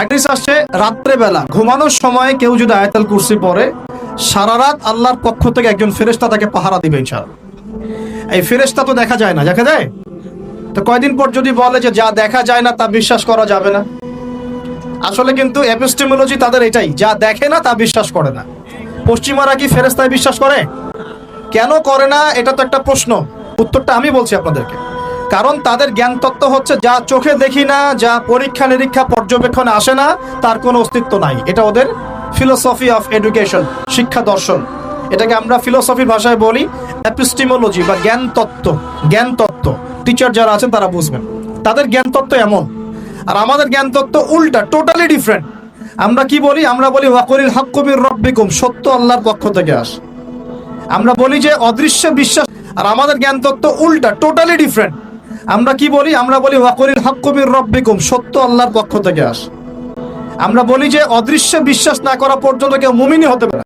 হাদিস আসছে রাত্রে বেলা ঘুমানোর সময় কেউ যদি আয়াতুল কুরসি পড়ে সারা রাত আল্লাহর পক্ষ থেকে একজন ফেরেশতা তাকে পাহারা দিবে ইনশাআল্লাহ। এই ফেরেশতা তো দেখা যায় না, দেখা যায়? তো কয়দিন পর যদি বলে যে যা দেখা যায় না তা বিশ্বাস করা যাবে না, আসলে কিন্তু এপিস্টেমোলজি তাদের এটাই, যা দেখে না তা বিশ্বাস করে না। পশ্চিমারা কি ফেরেশতায় বিশ্বাস করে? কেন করে না? এটা তো একটা প্রশ্ন, উত্তরটা আমি বলছি আপনাদেরকে। কারণ তাদের জ্ঞান তত্ত্ব হচ্ছে যা চোখে দেখি না, যা পরীক্ষা নিরীক্ষা পর্যবেক্ষণে আসে না, তার কোনো অস্তিত্ব নাই। এটা ওদের ফিলোসফি অফ এডুকেশন, শিক্ষা দর্শন। এটাকে আমরা ফিলোসফির ভাষায় বলি এপিস্টেমোলজি বা জ্ঞান তত্ত্ব। জ্ঞান তত্ত্ব টিচার যারা আছেন তারা বুঝবেন, তাদের জ্ঞান তত্ত্ব এমন। আর আমাদের জ্ঞান তত্ত্ব উল্টা, টোটালি ডিফারেন্ট। আমরা কি বলি? আমরা বলি ওয়াকুলিল হাক্কু মির রাব্বিকুম, সত্য আল্লাহর পক্ষ থেকে আসে। আমরা বলি যে অদৃশ্য বিশ্বাস, আর আমাদের জ্ঞান তত্ত্ব উল্টা, টোটালি ডিফারেন্ট। আমরা কি বলি? আমরা বলি ওয়াকুলিল হাক্কু মির রাব্বিকুম, সত্য আল্লাহর পক্ষ থেকে আসে। আমরা বলি যে অদৃশ্য বিশ্বাস না করা পর্যন্ত কেউ মুমিনই হতে পারে না।